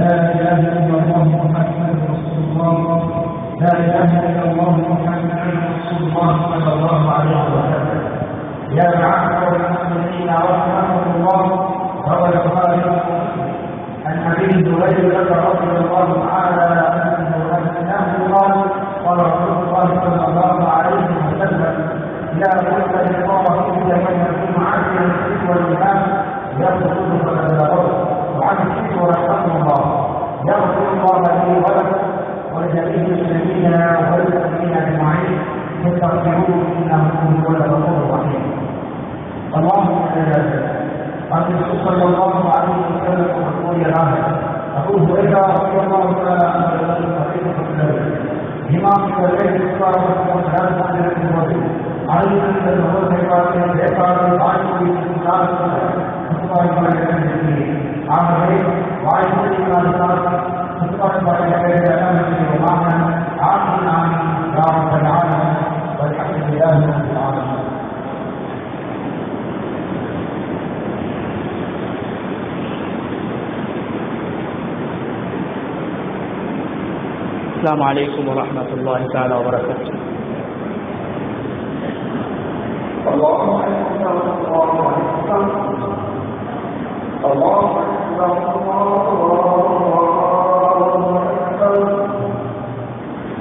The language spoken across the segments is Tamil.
لا إله إلا الله محمد رسول الله، لا إله إلا الله محمد رسول الله صلى الله عليه وسلم. يا معاشر المسلمين رحمكم الله، روى البخاري عن أبي هريرة رضي الله تعالى عنه قال قال رسول الله صلى الله عليه وسلم: لا بد للطرف من يكون عاجلا الشكوى والإمام يقصد فبلغه. وعن الشكوى رحمه الله: يغفر الله لي ولكم ولجميع المسلمين والمؤمنين اجمعين فاستغفروه انه هو الغفور الرحيم. اللهم صل على الرسول صلى الله عليه وسلم وقول له ابو هريره رضي الله تعالى عنه إمام البيت الصالح والسلام على الرسول عليه الصلاة السلام عليكم ورحمة الله تعالى وبركاته. الله أكبر الله أكبر الله أكبر الله أكبر.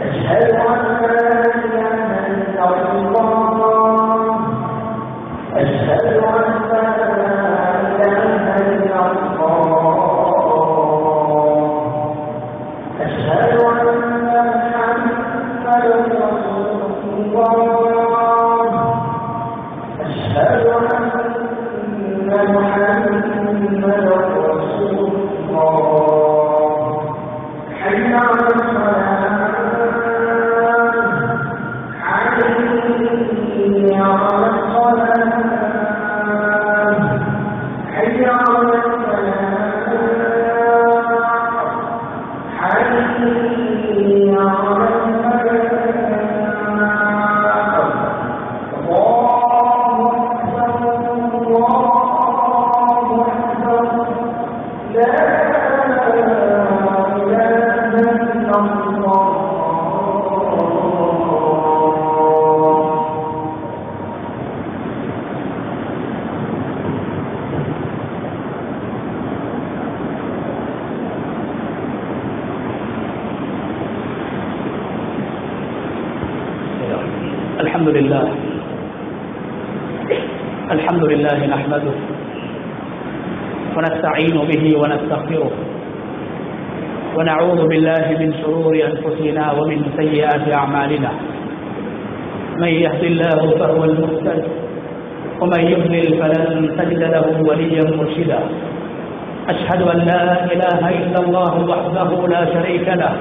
أشهد أن لا إله إلا الله، أشهد أن لا إله إلا الله، أشهد أن محمدا رسول الله، أشهد أن محمدا رسول الله. حي على الصلاة، حي على الصلاة، حي على الصلاة، حي على الحمد لله نحمده ونستعين به ونستغفره ونعوذ بالله من شرور أنفسنا ومن سيئات أعمالنا. من يهد الله فهو المهتد ومن يضلل فلن تجد له وليا مرشدا. أشهد أن لا إله إلا الله وحده لا شريك له،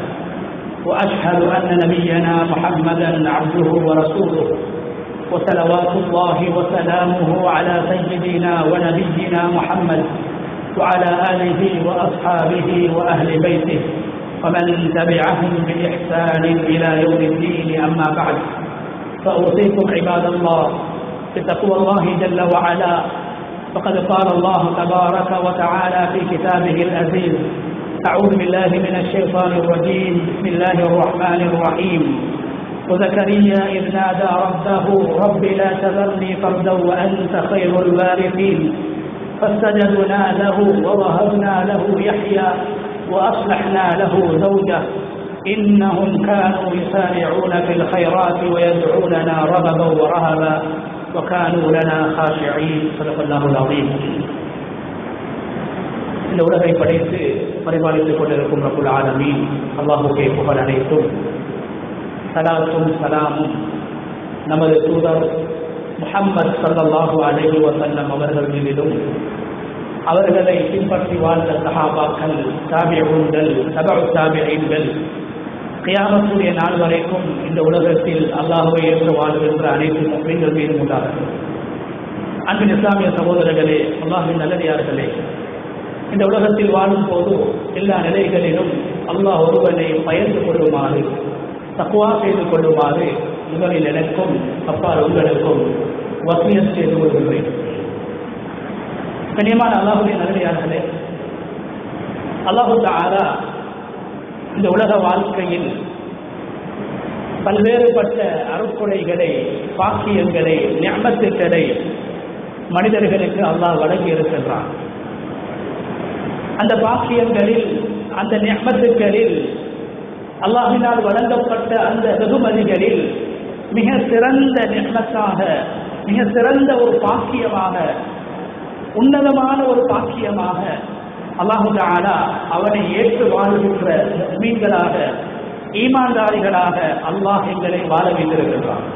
وأشهد أن نبينا محمدا عبده ورسوله، وصلوات الله وسلامه على سيدنا ونبينا محمد وعلى آله وأصحابه وأهل بيته ومن تبعهم بإحسان إلى يوم الدين. أما بعد، فأوصيكم عباد الله بتقوى الله جل وعلا. فقد قال الله تبارك وتعالى في كتابه العزيز: أعوذ بالله من الشيطان الرجيم، بسم الله الرحمن الرحيم. وزكريا إذ نادى ربه: رب لا تذرني فردا وأنت خير الوارثين. فاستجبنا له ووهبنا له يحيى وأصلحنا له زوجه إنهم كانوا يسارعون في الخيرات ويدعوننا رغبا ورهبا وكانوا لنا خاشعين. صدق الله العظيم. இந்த உலகை படைத்து பரிபாலித்துக் கொண்டிருக்கும் ரப்புல் ஆலமீன் அல்லாஹ்வுக்கே புகழ் அனைத்தும். சலாத்தும் சலாமும் நமது தூதர் முஹம்மது ஸல்லல்லாஹு அலைஹி வஸல்லம் அவர்கள் மீதிலும், அவர்களை பின்பற்றி வாழ்ந்த சஹாபாக்கள், தாபிஊன்கள், தபஉ தாபிஈன்கள், கியாமத்துடைய நாள் வரைக்கும் இந்த உலகத்தில் அல்லாஹ்வை ஏற்று வாழ்கின்ற அனைத்து முஃமின்கள் மீதும் உண்டாகட்டும். அன்பின் இஸ்லாமிய சகோதரர்களே, அல்லாஹ்வின் நல்லடியார்களே, இந்த உலகத்தில் வாழும் போது எல்லா நிலைகளிலும் அல்லாஹ் ஒருவனை பயந்து கொள்ளுமாறு, தக்வா செய்து கொள்ளுமாறு முதலில் எனக்கும் அப்பால் உங்களுக்கும் வசியத் செய்து கொள்கிறேன். கண்ணியமான அல்லாஹ்வுடைய நல்லடியார்களே, அல்லாஹு தஆலா இந்த உலக வாழ்க்கையில் பல்வேறுபட்ட அருட்கொடைகளை, பாக்கியங்களை, நிஅமத்துக்களை மனிதர்களுக்கு அல்லாஹ் வழங்கி இருக்கின்றான். அந்த பாக்கியங்களில், அந்த நிஅமத்துக்களில், அல்லாஹ்வினால் வழங்கப்பட்ட அந்த வெகுமதிகளில் மிக சிறந்த நிஅமத்தாக, மிக சிறந்த ஒரு பாக்கியமாக, உன்னதமான ஒரு பாக்கியமாக அல்லாஹு தஆலா அவனை ஏற்று வாழுகின்ற முஃமின்களாக, ஈமான்தாரிகளாக அல்லாஹ் எங்களை வாழ வைத்திருக்கிறான்.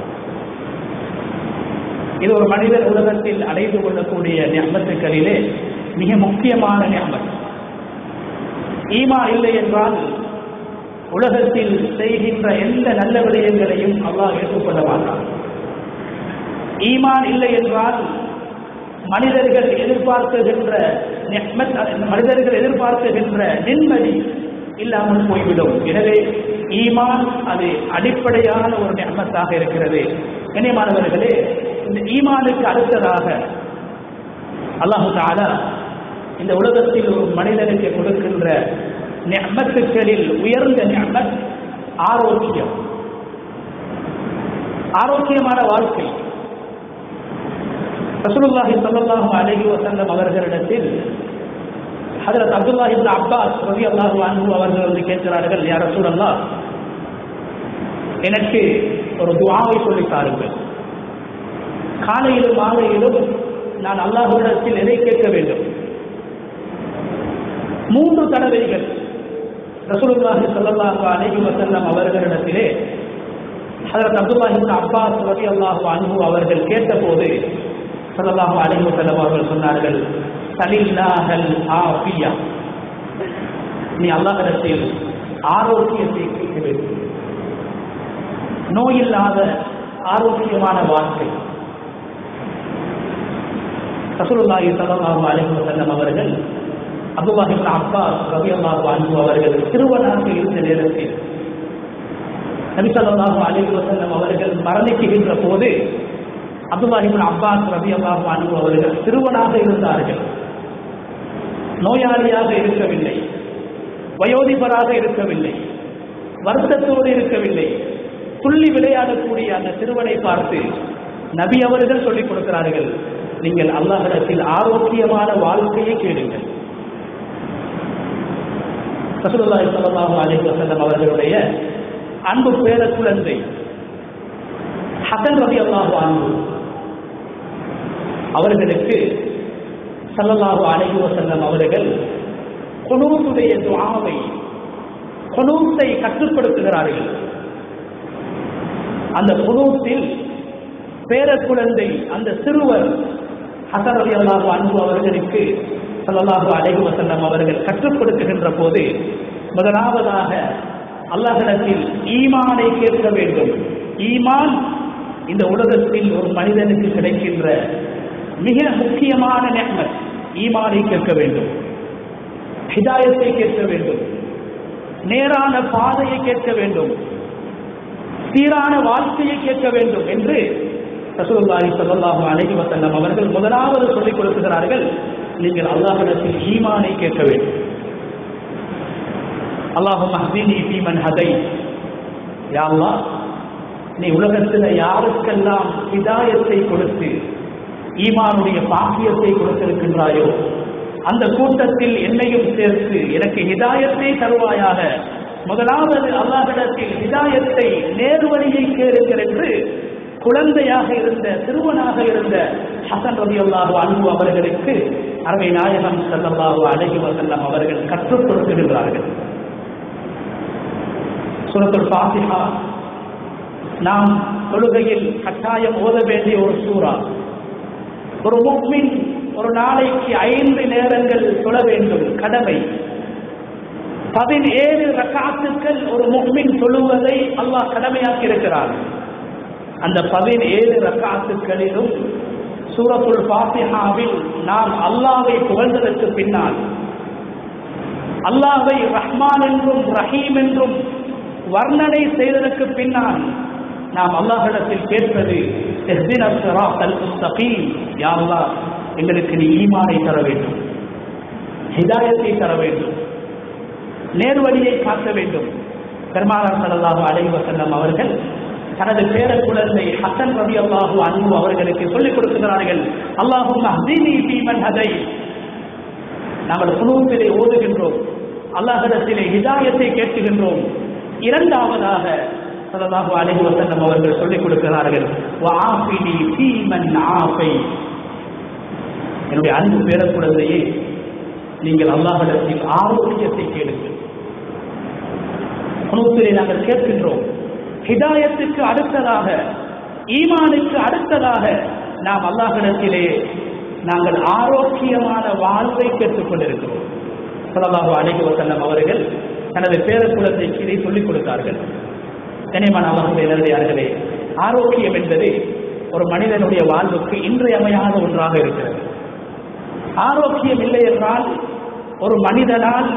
இது ஒரு மனிதர் உலகத்தில் அடைந்து கொள்ளக்கூடிய நிஅமத்துக்களிலே மிக முக்கியமான நிஅமத். ஈமான் இல்லை என்றால் உலகத்தில் செய்கின்ற எந்த நல்ல விடயங்களையும் அல்லாஹ் ஏற்றுக்கொள்ள மாட்டான். ஈமான் இல்லை என்றால் மனிதர்கள் எதிர்பார்க்கின்ற நிம்மதி இல்லாமல் போய்விடும். எனவே ஈமான் அது அடிப்படையான ஒரு நிஅமத்தாக இருக்கிறது. கண்ணியமானவர்களே, இந்த ஈமானுக்கு அடுத்ததாக அல்லாஹு தஆலா இந்த உலகத்தில் ஒரு மனிதனுக்கு கொடுக்கின்ற நிஅமத்துக்களில் உயர்ந்த நிஅமத் ஆரோக்கியம், ஆரோக்கியமான வாழ்க்கை. ரசூலுல்லாஹி ஸல்லல்லாஹு அலைஹி வஸல்லம் அவர்களிடத்தில் ஹஜ்ரத் அப்துல்லாஹ் இப்னு அப்பாஸ் ரலியல்லாஹு அன்ஹு அவர்கள் வந்து கேட்கிறார்கள், யா ரசூலல்லாஹ், எனக்கு ஒரு துஆவை சொல்லித் தாருங்கள். காலையிலும் மாலையிலும் நான் அல்லாஹ்விடத்தில் எதை கேட்க வேண்டும்? 3 தடவைகள் ரசூலுல்லாஹி ஸல்லல்லாஹு அலைஹி வஸல்லம் அவர்களிடத்திலே ஹஜ்ரத் அப்துல்லாஹ் இப்னு அப்பாஸ் ரலியல்லாஹு அன்ஹு அவர்கள் கேட்டபோது ஸல்லல்லாஹு அலைஹி வஸல்லம் அவர்கள் சொன்னார்கள், சலில்லாஹல் ஆஃபியா, நீ அல்லாஹ்விடத்தில் ஆரோக்கியத்தை கேட்க வேண்டும். நோயில்லாத ஆரோக்கியமான வாழ்க்கை. ரசூலுல்லாஹி ஸல்லல்லாஹு அலைஹி வஸல்லம் அவர்கள் அப்துல்லாஹ் இப்னு அப்பாஸ் ரலியல்லாஹு அன்ஹு அவர்கள் சிறுவனாக இருந்த நேரத்தில் நபி ஸல்லல்லாஹு அலைஹி வஸல்லம் அவர்கள் மரணிக்கின்ற போது அப்துல்லாஹ் இப்னு அப்பாஸ் ரலியல்லாஹு அன்ஹு அவர்கள் சிறுவனாக இருந்தார்கள். நோயாளியாக இருக்கவில்லை, வயோதிபராக இருக்கவில்லை, வருத்தத்தோடு இருக்கவில்லை. துள்ளி விளையாடக்கூடிய அந்த சிறுவனை பார்த்து நபி அவர்கள் சொல்லிக் கொடுக்கிறார்கள், நீங்கள் அல்லாஹ்விடத்தில் ஆரோக்கியமான வாழ்க்கையை கேளுங்கள். ரசூலுல்லாஹி ஸல்லல்லாஹு அலைஹி வஸல்லம் அவர்களுடைய அன்பு பேர குழந்தை ஹஸன் ரலியல்லாஹு அன்ஹு அவர்களுக்கு ஸல்லல்லாஹு அலைஹி வஸல்லம் அவர்கள் குனூத்துடைய துஆவை, குனூத்தை கற்றுப்படுத்துகிறார்கள். அந்த குனூத்தில் பேரக்குழந்தை அந்த சிறுவர் ஹஸன் ரலியல்லாஹு அன்ஹு அவர்களுக்கு ஸல்லல்லாஹு அலைஹி வஸல்லம் அவர்கள் கற்றுப்படுத்துகின்ற போது முதலாவதாக அல்லாஹ்விடத்தில் ஈமானை கேட்க வேண்டும். ஈமான் இந்த உலகத்தில் ஒரு மனிதனுக்கு கிடைக்கின்ற மிக முக்கியமான நிஅமத். ஈமானை கேட்க வேண்டும், ஹிதாயத்தை கேட்க வேண்டும், நேரான பாதையை கேட்க வேண்டும், சீரான வாழ்க்கையை கேட்க வேண்டும் என்று ரசூலுல்லாஹி ஸல்லல்லாஹு அலைஹி வஸல்லம் அவர்கள் முதலாவது சொல்லிக் கொடுக்கிறார்கள். நீங்கள் அல்லாஹ்விடத்தில் ஈமானை கேட்க வேண்டும். அல்லாஹும்ம ஹ்தினி ஃபீமன் ஹதைத், யா அல்லாஹ், நீ உலகத்தில் யாருக்கெல்லாம் ஹிதாயத்தை கொடுத்து ஈமானுடைய பாக்கியத்தை கொடுத்திருக்கின்றாயோ அந்த கூட்டத்தில் என்னையும் சேர்த்து எனக்கு ஹிதாயத்தை தருவாயாக. முதலாவது அல்லாஹ்விடத்தில் ஹிதாயத்தை, நேர்வழியை கேளுங்கள் என்று குழந்தையாக இருந்த, சிறுவனாக இருந்த ஹஸன் ரலியல்லாஹு அன்ஹு அவர்களுக்கு அருமை நாயகம் ஸல்லல்லாஹு அலைஹி வஸல்லம் அவர்கள் கற்றுக் கொடுக்கின்றார்கள். சூரத்துல் ஃபாத்திஹா நாம் தொழுகையில் கட்டாயம் ஓத வேண்டிய ஒரு சூரா. ஒரு முஃமின் ஒரு நாளைக்கு 5 நேரங்கள் தொழ வேண்டும், கடமை. 17 ரக்அத்துக்கள் ஒரு முஃமின் தொழுவதை அல்லாஹ் கடமையாக்கி இருக்கிறார். அந்த 17 ரக்அத்துக்களிலும் சூரத்துல் ஃபாத்திஹாவில் நாம் அல்லாஹ்வை புகழ்ந்ததற்கு பின்னால், அல்லாஹ்வை ரஹ்மான் என்றும் ரஹீம் என்றும் வர்ணனை செய்ததற்கு பின்னால் நாம் அல்லாஹ்விடத்தில் கேட்பது இஹ்தினஸ் ஸிராத்தல் முஸ்தகீம், யா அல்லாஹ், எங்களுக்கு நீ ஈமானை தர வேண்டும், ஹிதாயத்தை தர வேண்டும், நேர்வழியை காட்ட வேண்டும். பெருமானார் ஸல்லல்லாஹு அலைஹி வஸல்லம் அவர்கள் தனது பேர குழந்தை ஹசன் ரலியல்லாஹு அன்ஹு அவர்களுக்கு சொல்லிக் கொடுக்கிறார்கள், அல்லாஹும்ம ஹ்தினி ஃபீமன் ஹதைத். நாங்கள் குனூத்திலே ஓதுகின்றோம், அல்லாஹ்விடத்திலே ஹிதாயத்தை கேட்கின்றோம். இரண்டாவதாக ஸல்லல்லாஹு அலைஹி வஸல்லம் அவர்கள் சொல்லிக் கொடுக்கிறார்கள், வஆஃபினி ஃபீமன் ஆஃபை. என்னுடைய அன்பு பேர குழந்தையே, நீங்கள் அல்லாஹ்விடத்தில் ஆரோக்கியத்தை கேளுங்கள். குனூத்திலே நாங்கள் கேட்கின்றோம். ஹிதாயத்துக்கு அடுத்ததாக, ஈமானுக்கு அடுத்ததாக நாம் அல்லாஹ்விடத்திலே நாங்கள் ஆரோக்கியமான வாழ்வை கேட்டுக் கொண்டிருக்கிறோம். ஸல்லல்லாஹு அலைஹி வஸல்லம் அவர்கள் தனது பேர குழந்தைக்கு இதை சொல்லிக் கொடுத்தார்கள். கனிமான அல்லாஹ்வுடைய நல்லடியார்களே, ஆரோக்கியம் என்பது ஒரு மனிதனுடைய வாழ்வுக்கு இன்றியமையாத ஒன்றாக இருக்கிறது. ஆரோக்கியம் இல்லை என்றால் ஒரு மனிதனால்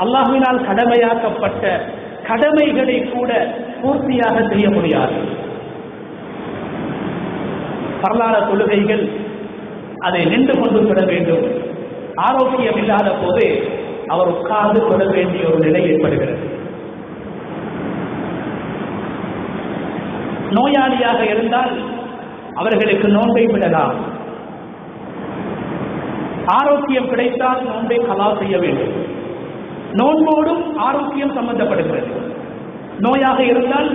அல்லாஹ்வினால் கடமையாக்கப்பட்ட கடமைகளை கூட பூர்த்தியாக செய்ய முடியாது. பரலான தொழுகைகள் அதை நின்று கொண்டு கொள்ள வேண்டும். ஆரோக்கியம் இல்லாத போது அவர் உட்கார்ந்து கொள்ள வேண்டிய ஒரு நிலை ஏற்படுகிறது. நோயாளியாக இருந்தால் அவர்களுக்கு நோன்பை விடலாம். ஆரோக்கியம் கிடைத்தால் நோன்பை கலா செய்ய வேண்டும். நோன்போடும் ஆரோக்கியம் சம்பந்தப்படுகிறது. நோயாக இருந்தால்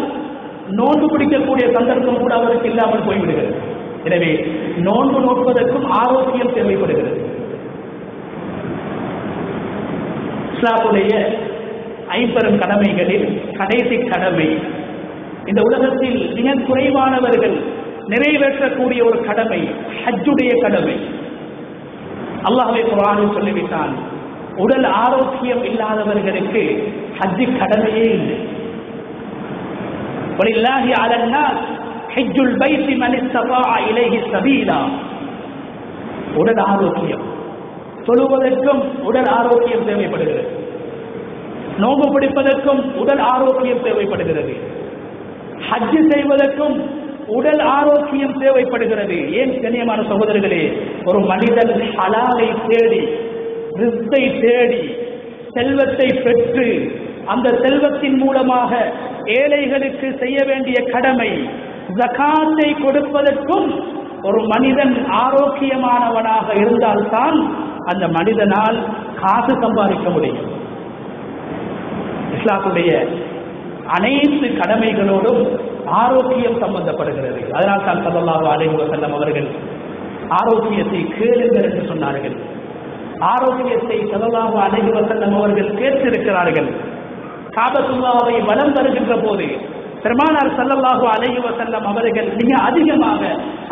நோன்பு பிடிக்கக்கூடிய சந்தர்ப்பம் கூட அவருக்கு இல்லாமல் போய்விடுகிறது. எனவே நோன்பு நோட்பதற்கும் ஆரோக்கியம் தேவைப்படுகிறது. இஸ்லாமுடைய ஐம்பெரும் கடமைகளில் கடைசி கடமை, இந்த உலகத்தில் மிக குறைவானவர்கள் நிறைவேற்றக்கூடிய ஒரு கடமை, ஹஜ்ஜுடைய கடமை. அல்லாஹ்வே குர்ஆனில் சொல்லிவிட்டான், உடல் ஆரோக்கியம் இல்லாதவர்களுக்கு ஹஜ்ஜு கடமையே இல்லை. வலில்லாஹி அலன்னாஸ் ஹஜ்ஜுல் பைத்தி மன் இஸ்ததாஅ இலைஹி சபீலா. உடல் ஆரோக்கியம், தொழுவதற்கும் உடல் ஆரோக்கியம் தேவைப்படுகிறது. நோன்பு பிடிப்பதற்கும் உடல் ஆரோக்கியம் தேவைப்படுகிறது. ஹஜ்ஜு செய்வதற்கும் உடல் ஆரோக்கியம் தேவைப்படுகிறது. ஏன் கண்ணியமான சகோதரர்களே, ஒரு மனிதன் ஹலாலை தேடி, ரிஸ்கை தேடி, செல்வத்தை பெற்று அந்த செல்வத்தின் மூலமாக ஏழைகளுக்கு செய்ய வேண்டிய கடமை ஜகாத்தை கொடுப்பதற்கும் ஒரு மனிதன் ஆரோக்கியமானவனாக இருந்தால்தான் அந்த மனிதனால் காசு சம்பாதிக்க முடியும். இஸ்லாமுடைய அனைத்து கடமைகளோடும் ஆரோக்கியம் சம்பந்தப்படுகிறது. அதனால் தான் ஸல்லல்லாஹு அலைஹி வஸல்லம் அவர்கள் ஆரோக்கியத்தை கேளுங்கள் என்று சொன்னார்கள். ஆரோக்கியத்தை ஸல்லல்லாஹு அலைஹி வஸல்லம் அவர்கள் கேட்டிருக்கிறார்கள். காபத்துல்லாவை வலம் வருகின்ற போது பெருமானார் ஸல்லல்லாஹு அலைஹி வஸல்லம் அவர்கள் மிக அதிகமாக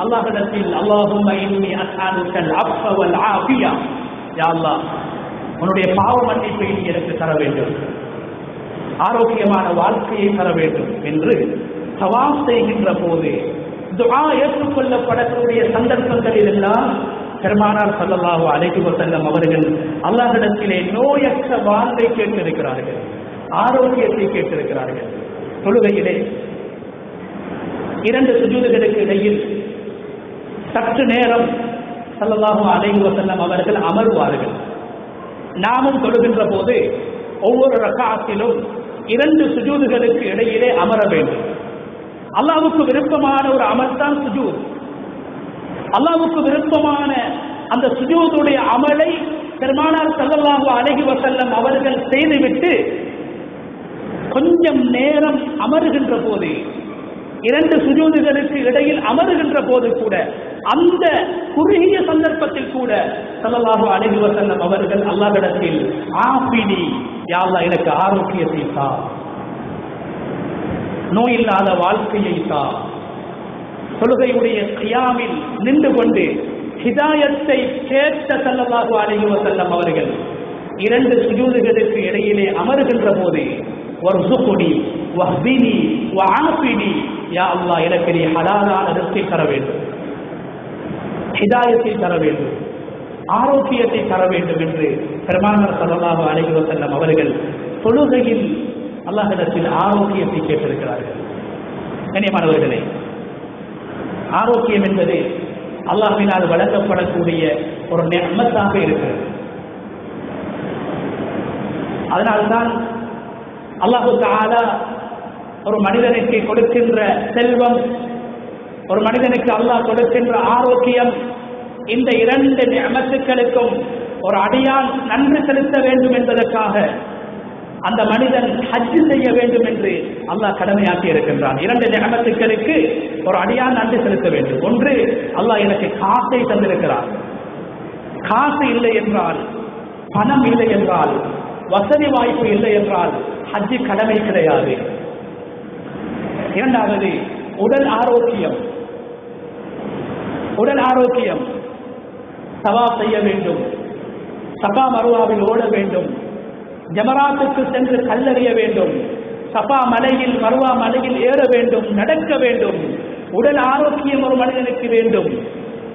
அல்லாஹ்விடத்தில் அல்லாஹும்ம இன்னி அஸ்அலுக்கல் அஃப வல் ஆஃபியா, யா அல்லாஹ் உன்னுடைய பாவ மன்னிப்பை நீ எனக்கு தர வேண்டும், ஆரோக்கியமான வாழ்க்கையை தர வேண்டும் என்று தவாஃப் செய்கின்ற போது, துஆ ஏற்றுக்கொள்ளப்படக்கூடிய சந்தர்ப்பங்களில் எல்லாம் பெருமானார் ஸல்லல்லாஹு அலைஹி வஸல்லம் அவர்கள் அல்லாஹ்விடத்திலே நோயற்ற வாழ்வை கேட்டிருக்கிறார்கள், ஆரோக்கியத்தை கேட்டிருக்கிறார்கள். தொழுகையிலே இரண்டு சுஜூதுகளுக்கு இடையில் சற்று நேரம் ஸல்லல்லாஹு அலைஹி வஸல்லம் அவர்கள் அமர்வார்கள். நாமும் தொழுகின்ற போது ஒவ்வொரு ரக்அத்திலும் இரண்டு சுஜூதுகளுக்கு இடையிலே அமர வேண்டும். அல்லாஹ்வுக்கு விருப்பமான ஒரு அமர்தான் சுஜூத். அல்லாஹ்வுக்கு விருப்பமான அந்த சுஜூதுடைய அமலை பெருமானார் ஸல்லல்லாஹு அலைஹி வஸல்லம் அவர்கள் செய்துவிட்டு கொஞ்சம் நேரம் அமருகின்ற போது, இரண்டு சுஜூதுகளுக்கு இடையில் அமருகின்ற போது கூட, அந்த குறுகிய சந்தர்ப்பத்தில் கூட ஸல்லல்லாஹு அலைஹி வஸல்லம் அவர்கள் அல்லாஹ்விடத்தில் ஆஃபினி, யா அல்லாஹ் எனக்கு ஆரோக்கியத்தை தா, நோய் இல்லாத வாழ்க்கையை தா. தொழுகையுடைய கியாமில் நின்று கொண்டு ஹிதாயத்தை கேட்ட ஸல்லல்லாஹு அலைஹி வஸல்லம் அவர்கள் இரண்டு சுஜூதுகளுக்கு இடையிலே அமருகின்ற போது வர்சுக்னி வஹ்தினி வஆஃபினி, யா அல்லாஹ் எனக்கு நீ ஹலாலான ரிஸ்கை தர வேண்டும், ஹிதாயத்தை தர வேண்டும், ஆரோக்கியத்தை தர வேண்டும் என்று பெருமானார் ஸல்லல்லாஹு அலைஹி வஸல்லம் அவர்கள் தொழுகையில் அல்லாஹ்விடத்தில் ஆரோக்கியத்தை கேட்டிருக்கிறார்கள். கண்ணியமானவர்களே, ஆரோக்கியம் என்பது அல்லாஹ்வினால் வழங்கப்படக்கூடிய ஒரு நிஅமத்தாக இருக்கிறது. அதனால்தான் அல்லாஹ் தஆலா ஒரு மனிதனுக்கு கொடுக்கின்ற செல்வம், ஒரு மனிதனுக்கு அல்லாஹ் கொடுக்கின்ற ஆரோக்கியம், இந்த இரண்டு நிஅமத்துக்களுக்கும் ஒரு அடியான் நன்றி செலுத்த வேண்டும் என்பதற்காக அந்த மனிதன் ஹஜ் செய்ய வேண்டும் என்று அல்லாஹ் கடமையாக்கி இருக்கின்றான். இரண்டு நிஅமத்துக்களுக்கு ஒரு அடியான் நன்றி செலுத்த வேண்டும். ஒன்று, அல்லாஹ் எனக்கு காசை தந்திருக்கிறார். காசு இல்லை என்றால், பணம் இல்லை என்றால், வசதி வாய்ப்பு இல்லை என்றால் ஹஜ் கடமை கிடையாது. இரண்டாவது, உடல் ஆரோக்கியம். உடல் ஆரோக்கியம், தவாப் செய்ய வேண்டும், சஃபா மருவாவில் ஓட வேண்டும், ஜமராத்துக்கு சென்று கல்லறிய வேண்டும், சஃபா மலையில் மருவா மலையில் ஏற வேண்டும், நடக்க வேண்டும். உடல் ஆரோக்கியம் ஒரு மனிதனுக்கு வேண்டும்.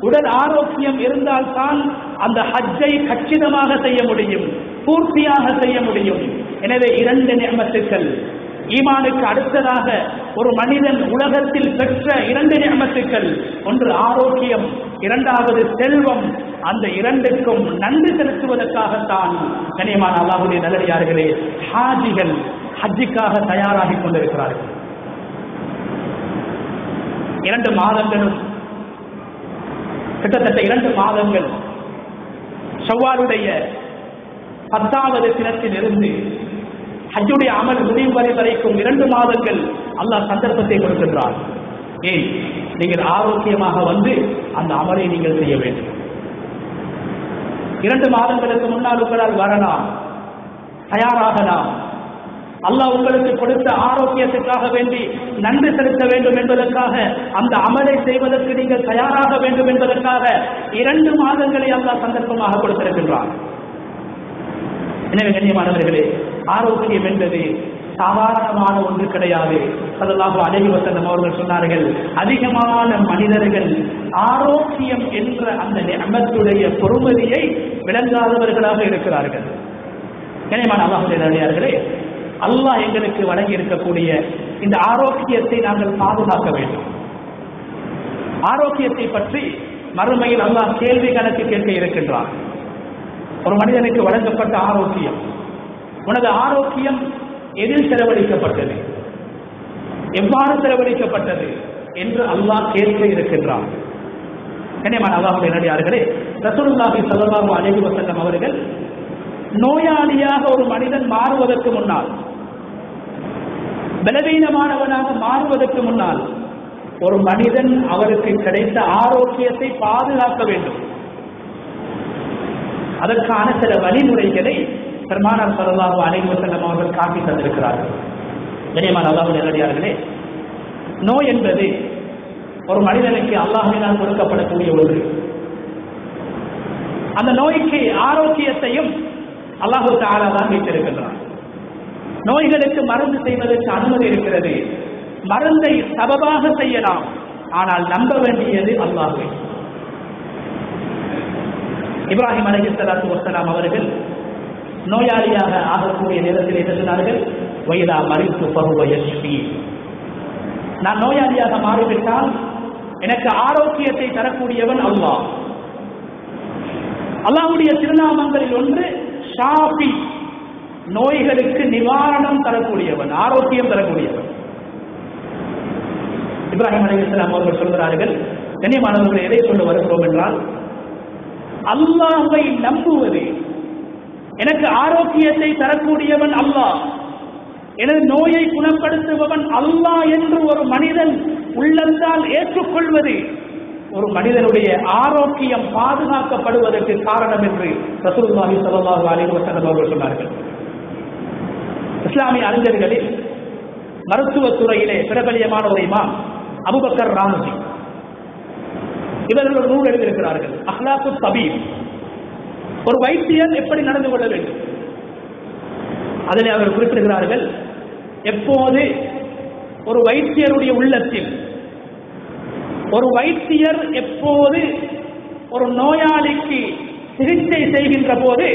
உடல் ஆரோக்கியம் இருந்தால்தான் அந்த ஹஜ்ஜை கச்சிதமாக செய்ய முடியும், பூர்த்தியாக செய்ய முடியும். எனவே இரண்டு நிஅமத்துக்கள், ஈமானுக்கு அடுத்ததாக ஒரு மனிதன் உலகத்தில் பெற்ற இரண்டு நிஅமத்துக்கள், ஒன்று ஆரோக்கியம், இரண்டாவது செல்வம். அந்த இரண்டுக்கும் நன்றி செலுத்துவதற்காகத்தான் கனியமான அல்லாஹ்வுடைய நல்லடியார்களே ஹாஜிகள் ஹஜ்ஜுக்காக தயாராகி கொண்டிருக்கிறார்கள். 2 மாதங்களும், கிட்டத்தட்ட 2 மாதங்கள், ஷவ்வாலுடைய 10வது தினத்தில் இருந்து ஹஜ்ஜுடைய அமல் முடிவு வரைக்கும் 2 மாதங்கள் அல்லாஹ் சந்தர்ப்பத்தை கொடுக்கின்றார். ஏன்? நீங்கள் ஆரோக்கியமாக வந்து அந்த அமலை நீங்கள் செய்ய வேண்டும். 2 மாதங்களுக்கு முன்னால் உங்களால் வரலாம், தயாராகலாம். அல்லாஹ் உங்களுக்கு கொடுத்த ஆரோக்கியத்துக்காக வேண்டி நன்றி செலுத்த வேண்டும் என்பதற்காக, அந்த அமலை செய்வதற்கு நீங்கள் தயாராக வேண்டும் என்பதற்காக 2 மாதங்களை அல்லாஹ் சந்தர்ப்பமாக கொடுத்திருக்கின்றார். எனவே கண்ணியமானவர்களே, ஆரோக்கியம் என்பது சாதாரணமான ஒன்று கிடையாது. ஸல்லல்லாஹு அலைஹி வஸல்லம் அவர்கள் சொன்னார்கள், அதிகமான மனிதர்கள் ஆரோக்கியம் என்ற அந்த நிஅமத்துடைய பொறுமதியை விளங்காதவர்களாக இருக்கிறார்கள். கண்ணியமான அல்லாஹ்வுடைய நல்லடியார்களே, அல்லாஹ் எங்களுக்கு வழங்கி இருக்கக்கூடிய இந்த ஆரோக்கியத்தை நாங்கள் பாதுகாக்க வேண்டும். ஆரோக்கியத்தை பற்றி மறுமையில் அல்லாஹ் கேள்வி கணக்கு கேட்க இருக்கின்றார். ஒரு மனிதனுக்கு வழங்கப்பட்ட ஆரோக்கியம், உனது ஆரோக்கியம் எதில் செலவழிக்கப்பட்டது, எவ்வாறு செலவழிக்கப்பட்டது என்று அல்லாஹ் கேட்க இருக்கின்றார். கண்ணியமான அல்லாஹ்வுடைய நல்லடியார்களே, ரசூலுல்லாஹி ஸல்லல்லாஹு அலைஹி வஸல்லம் அவர்கள் நோயாளியாக ஒரு மனிதன் மாறுவதற்கு முன்னால், பலவீனமானவனாக மாறுவதற்கு முன்னால், ஒரு மனிதன் அவருக்கு கிடைத்த ஆரோக்கியத்தை பாதுகாக்க வேண்டும். அதற்கான சில வழிமுறைகளை பெருமானார் ஸல்லல்லாஹு அலைஹி வஸல்லம் அவர்கள் காட்டி தந்திருக்கிறார்கள். கண்ணியமான அல்லாஹ்வுடைய நல்லடியார்களே, நோய் என்பது ஒரு மனிதனுக்கு அல்லாஹ்வினால் கொடுக்கப்படக்கூடிய ஒன்று. அந்த நோய்க்கு ஆரோக்கியத்தையும் அல்லாஹ் தஆலா தான் வைத்திருக்கின்றார். நோய்களுக்கு மருந்து செய்வதற்கு அனுமதி இருக்கிறது. மருந்தை சபபாக செய்யலாம், ஆனால் நம்ப வேண்டியது அல்லாஹ்வை. இப்ராஹிம் அலைஹிஸ்ஸலாத்து வஸ்ஸலாம் அவர்கள் நோயாளியாக ஆகக்கூடிய நேரத்தில் என்ன சொன்னார்கள்? வைதா மரித்து ஃபஹுவ யஷ்ஃபி. நான் நோயாளியாக மாறிவிட்டால் எனக்கு ஆரோக்கியத்தை தரக்கூடியவன் அல்லாஹ். அல்லாஹ்வுடைய திருநாமங்களில் ஒன்று ஷாஃபி, நோய்களுக்கு நிவாரணம் தரக்கூடியவன், ஆரோக்கியம் தரக்கூடியவன். இப்ராஹிம் அலைஹிஸ்ஸலாம் அவர்கள் சொல்கிறார்கள், கண்ணியமானவர்களை எதை சொல்ல வருகிறோம் என்றால், அல்லாஹ்வை நம்புவது, எனக்கு ஆரோக்கியத்தை தரக்கூடியவன் அல்லாஹ், எனது நோயை குணப்படுத்துபவன் அல்லாஹ் என்று ஒரு மனிதன் உள்ளத்தால் ஏற்றுக்கொள்வது ஒரு மனிதனுடைய ஆரோக்கியம் பாதுகாக்கப்படுவதற்கு காரணம் என்று ரசூலுல்லாஹி ஸல்லல்லாஹு அலைஹி வஸல்லம் அவர்கள் சொன்னார்கள். இஸ்லாமிய அறிஞர்களில் மருத்துவத் துறையிலே பிரபலியமான ஒரு இமாம் அபூபக்கர் ராமசி, இவர்கள் ஒரு நூல் எழுதியிருக்கிறார்கள், அஹ்லாக்குத் தபீப், ஒரு வைத்தியர் எப்படி நடந்து கொள்ள வேண்டும். அதில் அவர் குறிப்பிடுகிறார்கள், எப்போது ஒரு வைத்தியருடைய உள்ளத்தில், ஒரு வைத்தியர் எப்போது ஒரு நோயாளிக்கு சிகிச்சை செய்கின்ற போது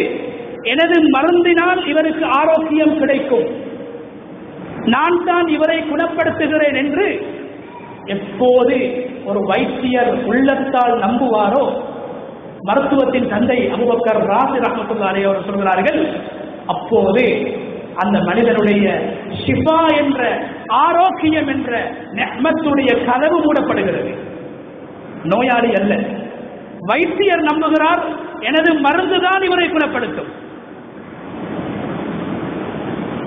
எனது மருந்தினால் இவருக்கு ஆரோக்கியம் கிடைக்கும், நான் தான் இவரை குணப்படுத்துகிறேன் என்று எப்போது ஒரு வைத்தியர் உள்ளத்தால் நம்புவாரோ, மருத்துவத்தின் தந்தை அபூபக்கர் ராஸி ரஹ்மத்துல்லாஹி அலைஹி அவர்கள் சொல்கிறார்கள், அப்போது அந்த மனிதனுடைய ஷிஃபா என்ற ஆரோக்கியம் என்ற நிஅமத்துடைய கதவு மூடப்படுகிறது. நோயாளி அல்ல, வைத்தியர் நம்புகிறார் எனது மருந்துதான் இவரை குணப்படுத்தும்.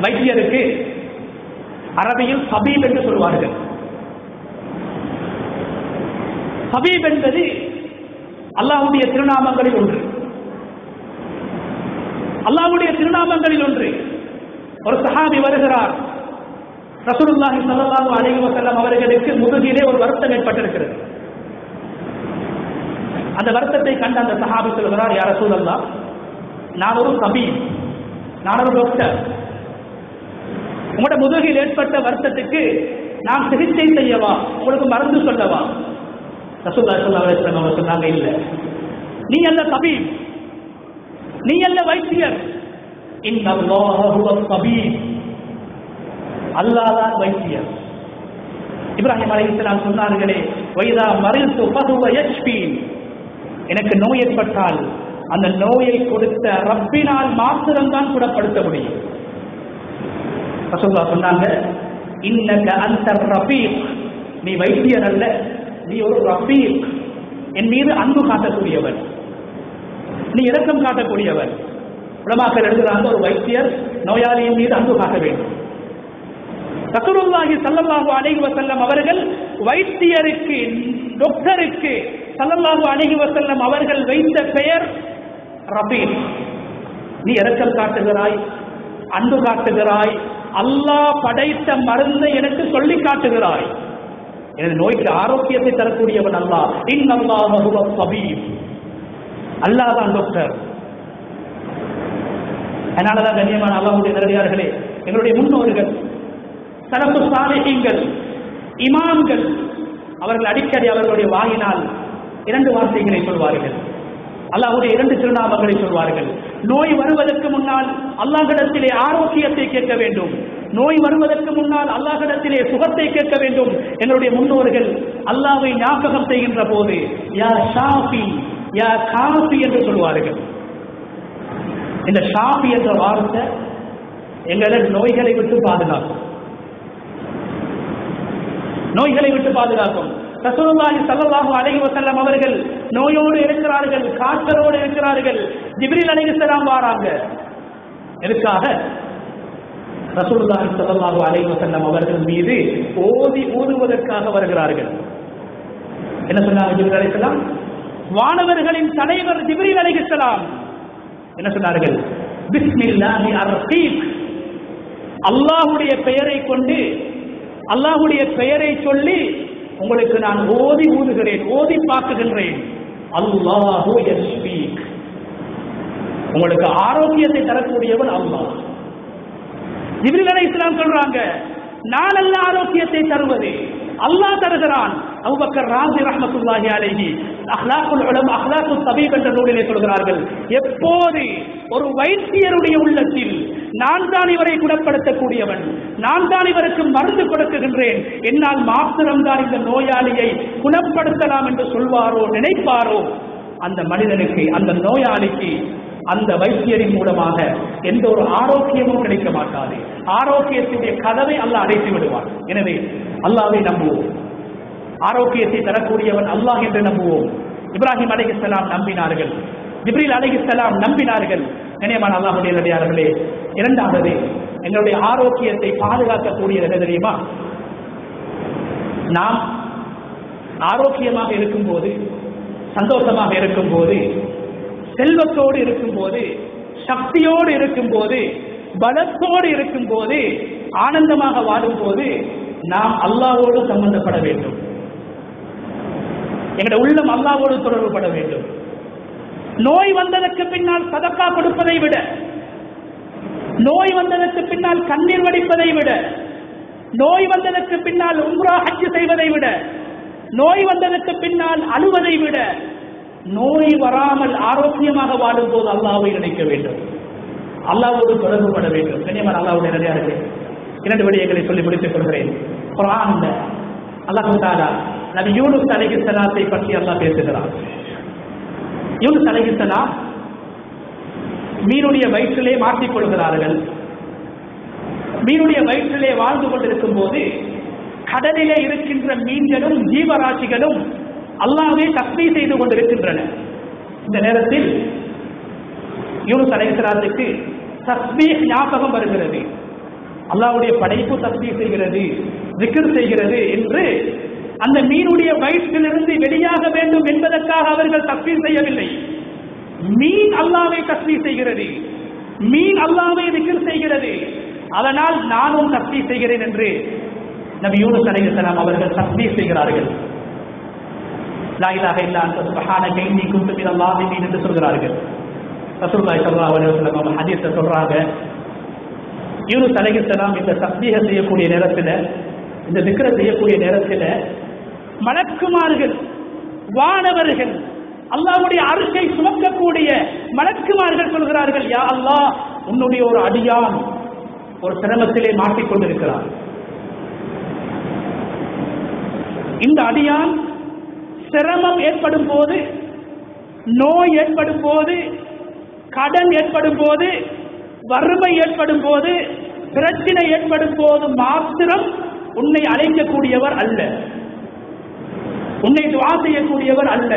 வைத்தியருக்கு அரபியில் தபீப் என்று சொல்வார்கள். தபீப் என்பது அல்லாஹ்வுடைய திருநாமங்களில் ஒன்று. அல்லாஹ்வுடைய திருநாமங்களில் ஒன்று. ஒரு சஹாபி வருகிறார், ரசூலுல்லாஹி ஸல்லல்லாஹு அலைஹி வஸல்லம் அவர்களுக்கு முதுகிலே ஒரு வருத்தம் ஏற்பட்டிருக்கிறது. அந்த வருத்தத்தை கண்ட அந்த சஹாபி சொல்கிறார், யா ரசூலல்லாஹ், நான் ஒரு தபீப், நான் ஒரு டாக்டர், உங்களோட முதுகில் ஏற்பட்ட வருத்தத்துக்கு நான் சிகிச்சை செய்யவா, உங்களுக்கு மருந்து சொல்லவா? ரசூலுல்லாஹி ஸல்லல்லாஹு அலைஹி வஸல்லம் அவர் சொன்னாங்க, இல்ல, நீ அல்ல தபீப், நீ அல்ல வைத்தியர், இன்னல்லாஹ ஹுவ தபீப், அல்லாஹ் தான் வைத்தியர். இப்ராஹிம் அலைஹிஸ்ஸலாம் சொன்னார்களே, வைதா மரிது ஃபஹுவ யஷ்ஃபீன், எனக்கு நோய் ஏற்பட்டால் அந்த நோயை கொடுத்த ரப்பினால் மாத்திரம்தான் குணப்படுத்த முடியும். ரசூலுல்லாஹ் சொன்னாங்க, இன்னக அன்த ரஃபீக், நீ வைத்தியர் அல்ல, நீ ஒரு ரஃபீக், என் மீது அன்பு காட்டக்கூடியவர், நீ இரக்கம் காட்டக்கூடியவர். உலமாக்கள் எழுதுகிறாங்க, ஒரு வைத்தியர் நோயாளியின் மீது அன்பு காட்ட வேண்டும். ரசூலுல்லாஹி ஸல்லல்லாஹு அலைஹி வஸல்லம் அவர்கள் வைத்தியருக்கு, டாக்டருக்கு ஸல்லல்லாஹு அலைஹி வஸல்லம் அவர்கள் வைத்த பெயர் ரஃபீக். நீ இரக்கம் காட்டுகிறாய், அன்பு காட்டுகிறாய், அல்லாஹ் படைத்த மருந்தை எனக்கு சொல்லி காட்டுகிறாய், எனது நோய்க்கு ஆரோக்கியத்தை தரக்கூடியவன் அல்லாஹ். இன்னல்லாஹ ஹுவ தபீப், அல்லாஹ் தான் டாக்டர். அதனாலதான் கண்ணியமான அல்லாஹ்வுடைய நல்லடியார்களே, எங்களுடைய முன்னோர்கள், சலஃபு சாலிஹீன்கள், இமாம்கள், அவர்கள் அடிக்கடி அவர்களுடைய வாயினால் இரண்டு வார்த்தைகளை சொல்வார்கள், அல்லாஹ்வுடைய இரண்டு திருநாமங்களை சொல்வார்கள். நோய் வருவதற்கு முன்னால் அல்லாஹ்விடத்திலே ஆரோக்கியத்தை கேட்க வேண்டும், நோய் வருவதற்கு முன்னால் அல்லாஹ்விடத்திலே சுகத்தை கேட்க வேண்டும். எங்களுடைய முன்னோர்கள் அல்லாஹ்வை ஞாபகம் செய்கின்ற போது யா ஷாஃபி யா காஃபி என்று சொல்வார்கள். இந்த ஷாஃபி என்ற வார்த்தை எங்களை நோய்களை விட்டு பாதுகாக்கும், நோய்களை விட்டு பாதுகாக்கும். ரசூலுல்லாஹி ஸல்லல்லாஹு அலைஹி வஸல்லம் அவர்கள் நோயோடு இருக்கிறார்கள், காய்ச்சலோடு இருக்கிறார்கள். ஜிப்ரீல் அலைஹிஸ்ஸலாம் வராங்க, எதுக்காக? ரசூலுல்லாஹி ஸல்லல்லாஹு அலைஹி வஸல்லம் அவர்கள் மீது ஊதுவதற்காக வருகிறார்கள். என்ன சொன்னாங்க ஜிப்ரீல் அலைஹிஸ்ஸலாம்? வானவர்களின் தலைவர் ஜிப்ரீல் அலைஹிஸ்ஸலாம் என்ன சொன்னார்கள்? பிஸ்மில்லாஹி அர்கீக், அல்லாஹ்வுடைய பெயரை கொண்டு, அல்லாஹ்வுடைய பெயரை சொல்லி உங்களுக்கு நான் ஓதி ஊதுகிறேன், ஓதி பார்க்குகின்றேன். அல்லாஹு யஷ்ஃபீக், உங்களுக்கு ஆரோக்கியத்தை தரக்கூடியவன் அல்லாஹ். ஜிப்ரீல் அலைஹிஸ்ஸலாம் சொல்றாங்க, நான் அல்ல ஆரோக்கியத்தை தருவது, அல்லாஹ் தருகிறான். அபூபக்கர் ராஸி ரஹ்மத்துல்லாஹி அலைஹி அஹ்லாக்குல் உலமா அஹ்லாக்குத் தபீப் என்ற நூலிலே சொல்கிறார்கள், எப்போது ஒரு வைத்தியருடைய உள்ளத்தில் நான் தான் இவரை குணப்படுத்தக்கூடியவன், நான் தான் இவருக்கு மருந்து கொடுக்குகின்றேன், என்னால் மாத்திரம்தான் இந்த நோயாளியை குணப்படுத்தலாம் என்று சொல்வாரோ, நினைப்பாரோ, அந்த மனிதனுக்கு, அந்த நோயாளிக்கு அந்த வைத்தியரின் மூலமாக எந்த ஒரு ஆரோக்கியமும் கிடைக்க மாட்டாது. ஆரோக்கியத்துடைய கதவை அல்லாஹ் அடைத்து விடுவான். எனவே அல்லாஹ்வை நம்புவோம், ஆரோக்கியத்தை தரக்கூடியவன் அல்லாஹ் என்று நம்புவோம். இப்ராஹிம் அலைஹிஸ்ஸலாம் நம்பினார்கள், ஜிப்ரீல் அலைஹிஸ்ஸலாம் நம்பினார்கள். கண்ணியமான அல்லாஹ்வுடைய நல்லடியார்களே, இரண்டாவது எங்களுடைய ஆரோக்கியத்தை பாதுகாக்கக்கூடியது என்ன தெரியுமா? நாம் ஆரோக்கியமாக இருக்கும்போது, சந்தோஷமாக இருக்கும்போது, செல்வத்தோடு இருக்கும்போது, சக்தியோடு இருக்கும்போது, பலத்தோடு இருக்கும்போது, ஆனந்தமாக வாழும்போது நாம் அல்லாஹ்வோடு சம்பந்தப்பட வேண்டும். எங்களுடைய உள்ளம் அல்லாஹ்வோடு தொடர்புபட வேண்டும். நோய் வந்ததற்கு பின்னால் சதக்கா கொடுப்பதை விட, நோய் வந்ததற்கு பின்னால் கண்ணீர் வடிப்பதை விட, நோய் வந்ததற்கு பின்னால் உம்ரா ஹஜ் செய்வதை விட, நோய் வந்ததற்கு பின்னால் அழுவதை விட, நோய் வராமல் ஆரோக்கியமாக வாழும் போது அல்லாஹ்வை நினைக்க வேண்டும், அல்லாஹ்வோடு தொடர்புபட வேண்டும். கண்ணியமான அல்லாஹ்வுடைய நல்லடியார்களே, இரண்டு விடயங்களை சொல்லி முடித்துக் கொள்கிறேன். குர்ஆன்ல அல்லாஹ் தஆலா நபி யூனுஸ் அலைஹிஸ்ஸலாத்தை பற்றி அல்லாஹ் பேசுகிறார். யூனுஸ் அலைஹிஸ்ஸலாம் மீனுடைய வயிற்றிலே மாட்டிக்கொள்கிறார்கள். மீனுடைய வயிற்றிலே வாழ்ந்து கொண்டிருக்கும் போது கடலிலே இருக்கின்ற மீன்களும் ஜீவராசிகளும் அல்லாஹ்வை தஸ்பீஹ் செய்து கொண்டிருக்கின்றன. இந்த நேரத்தில் யூனுஸ் அலைஹிஸ்ஸலாத்துக்கு தஸ்பீஹ் ஞாபகம் வருகிறது. அல்லாஹ்வுடைய படைப்பு தஸ்பீஹ் செய்கிறது, zikr செய்கிறது என்று அந்த மீனுடைய வயிற்றிலிருந்து வெளியாக வேண்டும் என்பதற்காக அவர்கள் தஸ்பீஹ் செய்யவில்லை. மீன் அல்லாஹ்வை தஸ்பீஹ் செய்கிறது, மீன் அல்லாஹ்வை zikr செய்கிறது, அதனால் நானும் தஸ்பீஹ் செய்கிறேன் என்று நபி யூனுஸ் அலைஹிஸ்ஸலாம் அவர்கள் தஸ்பீஹ் செய்கிறார்கள். லா இலாஹ இல்லா அன்த சுப்ஹானக இன்னி குன்து மினல் ஸாலிமீன் என்று சொல்கிறார்கள். ரசூலுல்லாஹி ஸல்லல்லாஹு அலைஹி வஸல்லம் அவங்க ஹதீஸ்ல சொல்றாங்க, யூனுஸ் அலைஹிஸ்ஸலாம் இந்த தஸ்பீஹ் செய்யக்கூடிய நேரத்தில், இந்த zikr செய்யக்கூடிய நேரத்தில் மலக்குமார்கள், வானவர்கள், அல்லாஹ்வுடைய அர்ஷை சுமக்கக்கூடிய மலக்குமார்கள் சொல்கிறார்கள், யா அல்லாஹ், உன்னுடைய ஒரு அடியான் ஒரு சிரமத்திலே மாட்டிக்கொண்டிருக்கிறார். இந்த அடியான் சிரமம் ஏற்படும் போது, நோய் ஏற்படும் போது, கடன் ஏற்படும் போது, வறுமை ஏற்படும் போது, பிரச்சனை ஏற்படும் போது மாத்திரம் உன்னை அழைக்கக்கூடியவர் அல்ல, உன்னை துஆ செய்யக்கூடியவர் அல்ல,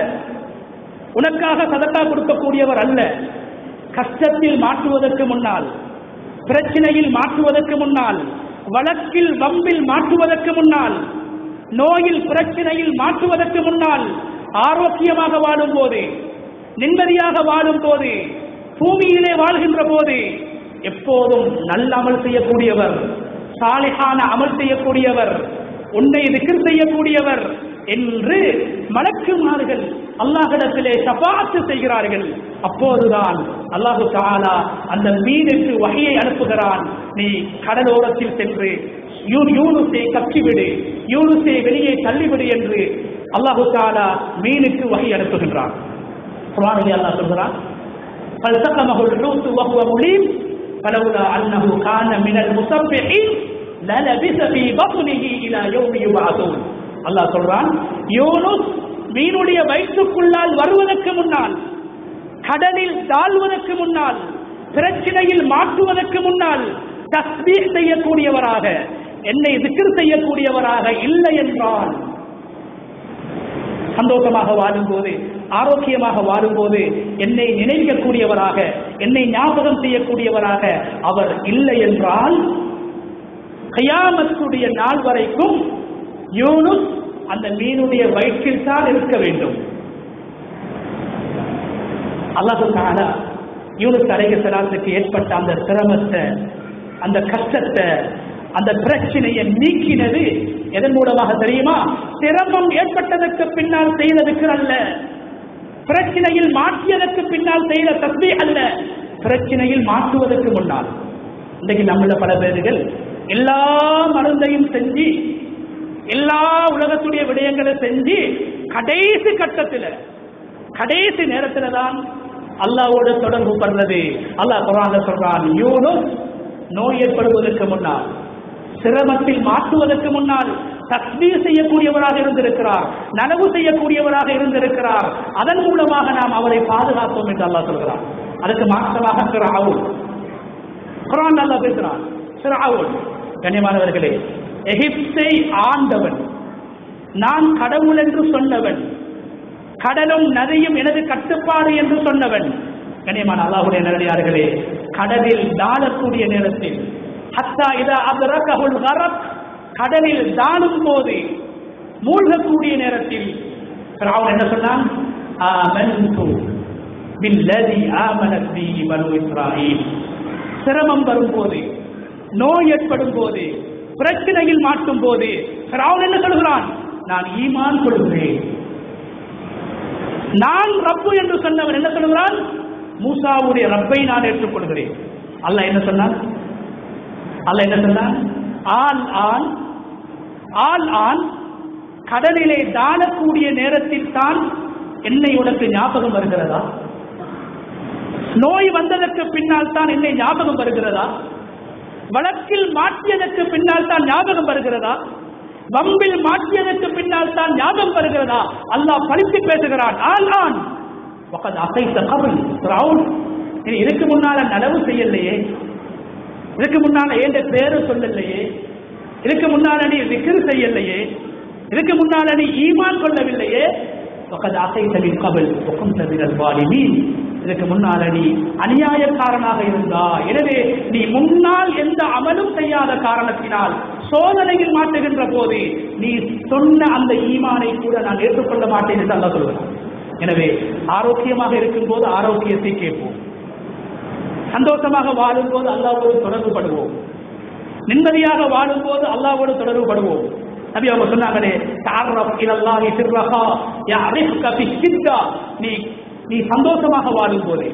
உனக்காக சதக்கா கொடுக்கக்கூடியவர் அல்ல. கஷ்டத்தில் மாற்றுவதற்கு முன்னால், பிரச்சனையில் மாற்றுவதற்கு முன்னால், வழக்கில் வம்பில் மாற்றுவதற்கு முன்னால், நோயில் பிரச்சனையில் மாற்றுவதற்கு முன்னால், ஆரோக்கியமாக வாழும் போது, நிம்மதியாக வாழும் போது, பூமியிலே வாழ்கின்ற போது எப்போதும் நல்ல அமல் செய்யக்கூடியவர், சாலிஹான அமல் செய்யக்கூடியவர், உன்னை zikr செய்யக்கூடியவர் என்று மலக்குமார்கள் அல்லாஹ்விடத்திலே ஷஃபாஅத் செய்கிறார்கள். அப்போதுதான் அல்லாஹ் தஆலா அந்த மீனுக்கு வஹியை அனுப்புகிறான், நீ கடலோரத்தில் சென்று யூனுஸை கக்கிவிடு, யூனுஸை வெளியே தள்ளிவிடு என்று அல்லாஹ் தஆலா மீனுக்கு வஹி அனுப்புகின்றான். குர்ஆனிலே அல்லாஹ் சொல்கிறான், فَالْتَقَمَهُ الْحُوتُ وَهُوَ مُلِيمٌ فَلَوْلَا أَنَّهُ كَانَ مِنَ الْمُسَبِّحِينَ لَلَبِثَ فِي بَطْنِهِ إِلَى يَوْمِ يُبْعَثُونَ. அல்லாஹ் சொல்றான், யூனுஸ் மீனுடைய வயிற்றுக்குள்ளால் வருவதற்கு முன்னால், கடலில் தாழ்வதற்கு முன்னால், பிரச்சனையில் மாற்றுவதற்கு முன்னால் தஸ்பீஹ் செய்யக்கூடியவராக, என்னை zikr செய்யக்கூடியவராக இல்லை என்றால், சந்தோஷமாக வாழும்போது, ஆரோக்கியமாக வாழும்போது என்னை நினைக்கக்கூடியவராக, என்னை ஞாபகம் செய்யக்கூடியவராக அவர் இல்லை என்றால், கியாமத்துடைய நாள் வரைக்கும் யூனுஸ் அந்த மீனுடைய வயிற்றில் தான் இருக்க வேண்டும். அல்லாஹ் தஆலா யூனுஸ் அலைஹிஸ்ஸலாத்துக்கு ஏற்பட்ட அந்த சிரமத்தை, அந்த கஷ்டத்தை, அந்த பிரச்சனையை நீக்கினது எதன் மூலமாக தெரியுமா? சிரமம் ஏற்பட்டதற்கு பின்னால் செய்த zikr அல்ல, பிரச்சனையில் மாற்றியதற்கு பின்னால் செய்த தஸ்பீஹ் அல்ல, பிரச்சனையில் மாற்றுவதற்கு முன்னால். இன்றைக்கு நம்மள பல பேர்கள் எல்லா மருந்தையும் செஞ்சு, எல்லா உலகத்துடைய விடயங்களை செஞ்சு, கடைசி கட்டத்தில், கடைசி நேரத்தில் தான் அல்லாஹ்வோடு தொடர்பு பண்ணது. அல்லாஹ் குர்ஆன்ல சொல்றான், யூனுஸ் நோய் ஏற்படுவதற்கு முன்னால், சிரமத்தில் மாற்றுவதற்கு முன்னால் தஸ்பீஹ் செய்யக்கூடியவராக இருந்திருக்கிறார், நனவு செய்யக்கூடியவராக இருந்திருக்கிறார், அதன் மூலமாக நாம் அவரை பாதுகாத்தோம் என்று அல்லாஹ் சொல்கிறார். அதுக்கு மாற்றமாக ஃபிரௌன், குர்ஆன் அல்லாஹ் பேசுறான், ஃபிரௌன் கண்ணியமானவர்களே, எகிப்தை ஆண்டவன், நான் கடவுள் என்று சொன்னவன், கடலும் நதியும் எனது கட்டுப்பாடு என்று சொன்னவன். கண்ணியமான அல்லாஹ்வுடைய நல்லடியார்களே, கடலில் தாழக்கூடிய நேரத்தில், ஹத்தா இதா அத்ரகஹுல் கரக், கடலில் தாழும் போது, மூழ்கக்கூடிய நேரத்தில் ஃபிரௌன் என்ன சொன்னான்? ஆமன்து பில்லதி ஆமனத் பிஹி பனு இஸ்ராயீல். சிரமம் வரும்போது, நோய் ஏற்படும் போது, பிரச்சனையில் மாட்டும் போது ஃபிரௌன் என்ன சொல்கிறான்? நான் ஈமான் கொள்கிறேன். நான் ரப்பு என்று சொன்னவன் என்ன சொல்கிறான்? மூசாவுடைய ரப்பை நான் ஏற்றுக்கொள்கிறேன். அல்லாஹ் என்ன சொன்னான்? அல்லாஹ் என்ன சொன்னான்? ஆல் ஆன் கடலிலே தாழக்கூடிய நேரத்தில் தான் என்னை உனக்கு ஞாபகம் வருகிறதா? நோய் வந்ததற்கு பின்னால் தான் என்னை ஞாபகம் வருகிறதா? வழக்கில் மாற்றியதற்கு பின்னால் தான் ஞாபகம் வருகிறதா? வம்பில் மாற்றியதற்கு பின்னால் தான் ஞாபகம் வருகிறதா? அல்லாஹ் பழித்து பேசுகிறான். இதுக்கு முன்னால நனவு செய்யலையே, இதுக்கு முன்னால ஏண்ட பேரு சொல்லலையே, இதுக்கு முன்னால நீ விக்ர் செய்யலையே, இதுக்கு முன்னால நீ ஈமான் கொள்ளவில்லையே, இதுக்கு முன்னால நீ அநியாயக்காரனாக இருந்தா. எனவே நீ முன்னால் எந்த அமலும் செய்யாத காரணத்தினால் சோதனையில் மாட்டுகின்ற போது நீ சொன்ன அந்த ஈமானை கூட நான் ஏற்றுக்கொள்ள மாட்டேன் என்று அல்லாஹ் சொல்கிறான். எனவே ஆரோக்கியமாக இருக்கும் போது ஆரோக்கியத்தை கேட்போம், சந்தோஷமாக வாழும் போது அல்லாஹ்வோடு தொடர்பு படுவோம், நிம்மதியாக வாழும் போது அல்லாஹ்வோடு தொடர்பு படுவோம். நபி அவங்க சொன்னாங்களே, தஅர்ரஃப் இலல்லாஹி ஃபிர்ரஹா யஅரிஃப்க ஃபிஷ்ஷித்தா. நீ சந்தோஷமாக வாழும் போது,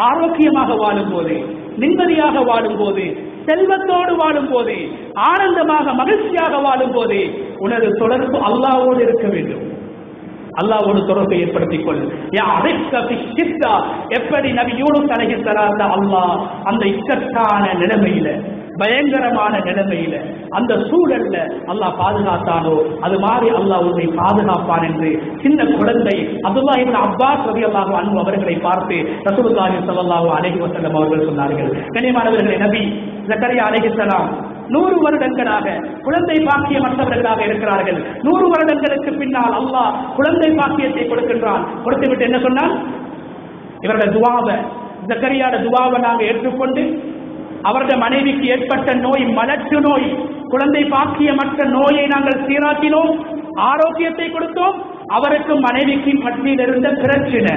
ஆரோக்கியமாக வாழும் போது, நிம்மதியாக வாழும் போது, செல்வத்தோடு வாழும் போது, ஆனந்தமாக மகிழ்ச்சியாக வாழும் போது உனது தொடர்பு அல்லாஹ்வோடு இருக்க வேண்டும். அல்லாஹ்வோடு தொடர்பை ஏற்படுத்திக் கொள். எப்படி நபி யூனுஸ் அலைஹிஸ்ஸலாம் அல்லாஹ் அந்த இக்கட்டான நிலைமையில, பயங்கரமான நிலைமையில, அந்த சூழல்ல அல்லாஹ் பாதுகாத்தானோ அது மாதிரி அல்லாஹ் உன்னை பாதுகாப்பான் என்று சின்ன குழந்தை அப்துல்லாஹ் இப்னு அப்பாஸ் ரலியல்லாஹு அன்ஹு அவர்களை பார்த்து ரசூலுல்லாஹி ஸல்லல்லாஹு அலைஹி வஸல்லம் அவர்கள் சொன்னார்கள், கண்ணியமானவர்களே, நபி ஜக்கரியா அலைஹிஸ்ஸலாம் 100 வருடங்களாக குழந்தை பாக்கியமற்றவர்களாக இருக்கிறார்கள். 100 வருடங்களுக்கு பின்னால் அல்லாஹ் குழந்தை பாக்கியத்தை கொடுக்கின்றான். கொடுத்துவிட்டு என்ன சொன்னால், இவருடைய துவாவை, ஜக்கரியாட துவாவை நாங்கள் ஏற்றுக்கொண்டு அவருடைய மனைவிக்கு ஏற்பட்ட நோய் மலட்டு நோய், குழந்தை பாக்கியமற்ற நோயை நாங்கள் சீராக்கினோம், ஆரோக்கியத்தை கொடுத்தோம். அவருக்கும் மனைவிக்கும் மத்தியில் இருந்த பிரச்சனை,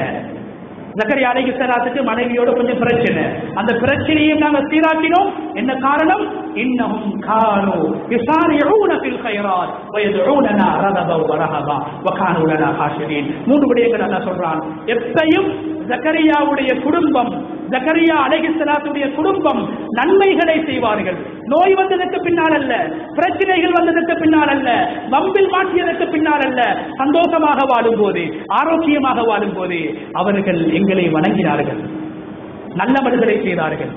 ஜக்கரியா அலைஹிஸ்ஸலாத்துக்கு மனைவியோட கொஞ்சம் பிரச்சனை, அந்த பிரச்சனையும் நாங்கள் சீராக்கினோம். என்ன காரணம்? இன்னஹும் கானூ யுஸாரிஊன ஃபில் கைராத் வயதுஊனனா ரகபன் வரஹபா வகானூ லனா ஹாஷிரீன். 3 விடயங்கள் அல்லாஹ் சொல்றான். எப்பையும் ஜக்கரியாவுடைய குடும்பம், ஜக்கரியா அலைஹிஸ்ஸலாத்துடைய குடும்பம் நன்மைகளை செய்வார்கள். நோய் வந்ததற்கு பின்னால் அல்ல, பிரச்சனைகள் வந்ததற்கு பின்னால் அல்ல, வம்பில் மாற்றியதற்கு பின்னால் அல்ல, சந்தோஷமாக வாழும் போது, ஆரோக்கியமாக வாழும் போது அவர்கள் எங்களை வணங்கினார்கள், நல்லவர்களை செய்தார்கள்.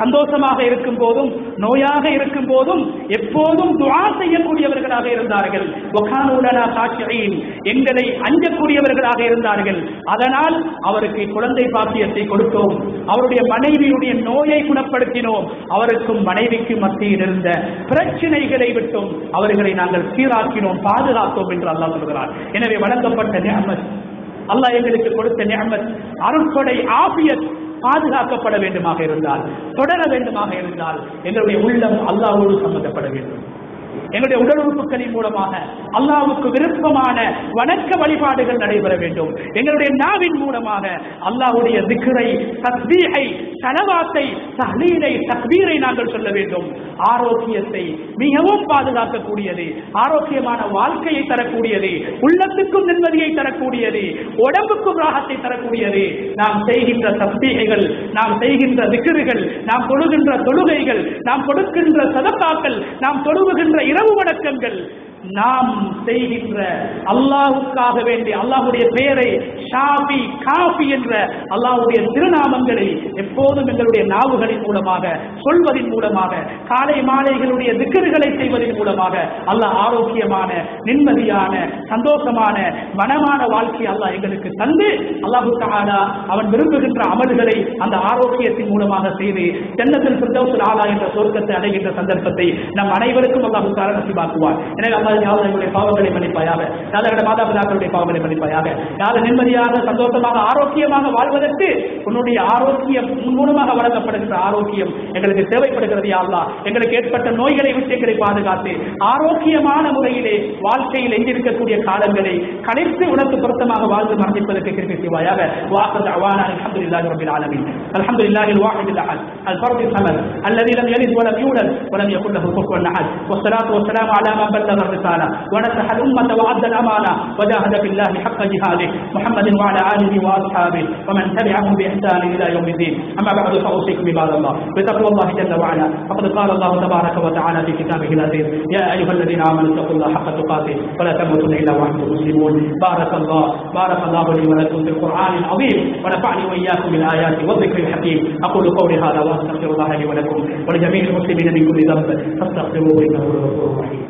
சந்தோஷமாக இருக்கும் போதும் நோயாக இருக்கும் போதும் எப்போதும் துஆ செய்யக்கூடியவர்களாக இருந்தார்கள். வகானூலனா காஷிஈன், எங்களை அஞ்சக்கூடியவர்களாக இருந்தார்கள். அதனால் அவருக்கு குழந்தை பாக்கியத்தை கொடுத்தோம், அவருடைய மனைவியுடைய நோயை குணப்படுத்தினோம், அவருக்கும் மனைவிக்கு மத்தியில் இருந்த பிரச்சனைகளை விட்டும் அவர்களை நாங்கள் சீராக்கினோம், பாதுகாத்தோம் என்று அல்லாஹ் சொல்கிறார். எனவே வழங்கப்பட்ட நிஅமத், அல்லாஹ் எங்களுக்கு கொடுத்த நிஅமத், அருட்கொடை, ஆஃபியத் பாதுகாக்கப்பட வேண்டுமாக இருந்தால், தொடர வேண்டுமாக இருந்தால் எங்களுடைய உள்ளம் அல்லாஹ்வோடு சம்பந்தப்பட வேண்டும். எங்களுடைய உடல் உறுப்புகளின் மூலமாக அல்லாஹ்வுக்கு விருப்பமான வணக்க வழிபாடுகள் நடைபெற வேண்டும். எங்களுடைய நாவின் மூலமாக அல்லாஹ்வுடைய திக்ரை, தஸ்பீஹை, ஸலவாத்தை, தஹ்லீலை, தக்பீரை நாங்கள் சொல்ல வேண்டும். ஆரோக்கியத்தை மிகவும் பாதுகாக்கக்கூடியது, ஆரோக்கியமான வாழ்க்கையை தரக்கூடியது, உள்ளத்துக்கும் நிம்மதியை தரக்கூடியது, உடம்புக்கும் ராகத்தை தரக்கூடியது நாம் செய்கின்ற தஸ்பீஹைகள், நாம் செய்கின்ற திக்ருகள், நாம் தொழுகின்ற தொழுகைகள், நாம் கொடுக்கின்ற சதகாக்கள், நாம் தொழுகின்ற இரவு வணக்கங்கள், நாம் செய்கின்ற அல்லாஹ்வுக்காக வேண்டி அல்லாஹ்வுடைய பெயரை ஷாஃபி, காஃபி என்ற அல்லாஹ்வுடைய திருநாமங்களை எப்போதும் எங்களுடைய நாவுகளின் மூலமாக சொல்வதின் மூலமாக, காலை மாலைகளுடைய திக்ருகளை செய்வதன் மூலமாக அல்லாஹ் ஆரோக்கியமான, நிம்மதியான, சந்தோஷமான, மனமான வாழ்க்கை அல்லாஹ் எங்களுக்கு தந்து, அல்லாஹு தஆலா அவன் விரும்புகின்ற அமல்களை அந்த ஆரோக்கியத்தின் மூலமாக செய்து ஜன்னத்துல் ஃபிர்தௌஸுல் ஆலா என்ற சொர்க்கத்தை அடைகின்ற சந்தர்ப்பத்தை நம் அனைவருக்கும் அல்லாஹ் தஆலா நசீபாக்குவார். எனவே எங்களுடைய பாவங்களை மன்னிப்பாயாக, யாருடைய மாதாபிதாக்களுடைய பாவங்களை மன்னிப்பாயாக, யாரும் நிம்மதியாக, சந்தோஷமாக, ஆரோக்கியமாக வாழ்வதற்கு உன்னுடைய ஆரோக்கியம் மூலமாக வழங்கப்படுகின்ற ஆரோக்கியம் எங்களுக்கு தேவைப்படுகிறது. யா அல்லாஹ், எங்களுக்கு ஏற்பட்ட நோய்களை விட்டு எங்களை பாதுகாத்து ஆரோக்கியமான முறையிலே வாழ்க்கையில் எங்கிருக்கக்கூடிய காலங்களை கழித்து உனக்கு பொருத்தமாக வாழ்ந்து மரணிப்பதற்கு கிருபை செய்வாயாக. வாஹர் தஅவானா அல்ஹம்துலில்லாஹி ரப்பில் ஆலமீன். அல்ஹம்துலில்லாஹில் வாஹிதில் அஹத் அல் ஃபர்தில் ஸமத் அல்லதி லம் யலித் வ லம் யூலத் வ லம் யகுல் லஹு குஃபுவன் அஹத். வஸ்ஸலாத்து வஸ்ஸலாமு அலா மன் பல்லக الرسالة ونصح الأمة وأدى الأمانة وجاهد في الله حق جهاده محمد وعلى آله وأصحابه ومن تبعهم بإحسان إلى يوم الدين. أما بعد فأوصيكم عباد الله بتقوى الله جل وعلا. فقد قال الله تبارك وتعالى في كتابه العزيز: يا أيها الذين آمنوا اتقوا الله حق تقاته ولا تموتن إلا وأنتم مسلمون. بارك الله لي ولكم في القرآن العظيم ونفعني وإياكم بالآيات والذكر الحكيم. أقول قولي هذا وأستغفر الله لي ولكم ولجميع المسلمين من كل ذنب فاستغفروه إنه هو الغفور الرحيم.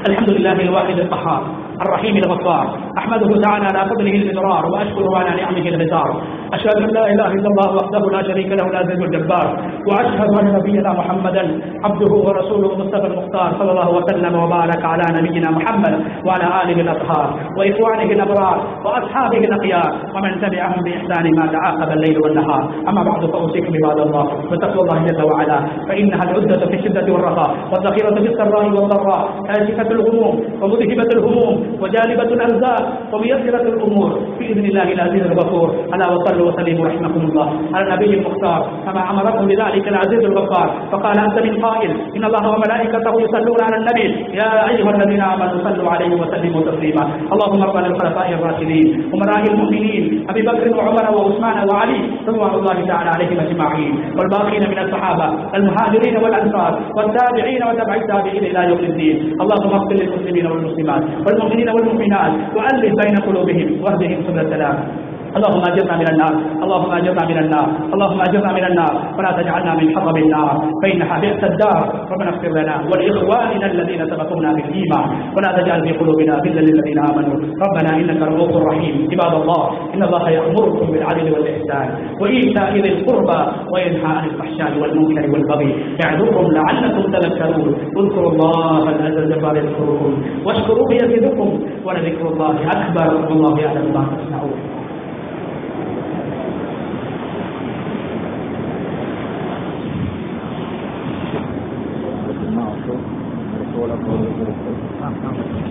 الحمد لله الواحد القهار الرحيم الغفار، أحمده تعالى على فضله المدرار وأشكره على نعمه الغزار. أشهد أن لا إله إلا الله وحده لا شريك له العزيز الجبار، وأشهد أن نبينا محمدا عبده ورسوله المصطفى المختار، صلى الله وسلم وبارك على نبينا محمد وعلى آله الأطهار وإخوانه الأبرار وأصحابه الأخيار ومن تبعهم بإحسان ما تعاقب الليل والنهار. أما بعد فأوصيكم عباد الله بتقوى الله جل وعلا، فإنها العدة في الشدة والرخاء والذخيرة في السراء والضراء، كاشفة الغموم ومذهبة الهموم وجالبة الأرزاق وميسرة الأمور بإذن الله العزيز الغفور. ألا وصلوا وسلموا رحمكم الله على النبي المختار كما أمركم بذلك العزيز الغفار، فقال عز من قائل: إن الله وملائكته يصلون على النبي يا أيها الذين آمنوا صلوا عليه وسلموا تسليما. اللهم ارض عن الخلفاء الراشدين أمراء المؤمنين أبي بكر وعمر وعثمان وعلي رضوان الله تعالى عليهم أجمعين، والباقين من الصحابة المهاجرين والأنصار والتابعين وتبع التابعين إلى يوم الدين. اللهم اغفر للمسلمين والمسلمات والمؤمنين والمؤمنات وألف بين قلوبهم واهدهم سبل السلام. اللهم اجرنا من النار، اللهم اجرنا من النار، اللهم اجرنا من النار، ولا تجعلنا من حطب النار فإنها بئس الدار. ربنا اغفر لنا ولإخواننا الذين سبقونا بالإيمان، ولا تجعل في قلوبنا غلا للذين آمنوا ربنا إنك رؤوف رحيم. عباد الله، إن الله يأمركم بالعدل والإحسان وإيتاء ذي القربى وينهى عن الفحشاء والمنكر والبغي يعظكم لعلكم تذكرون. اذكروا الله العز الجبار يذكركم واشكروه يزدكم ولذكر الله أكبر والله يعلم ما تصنعون. Gracias.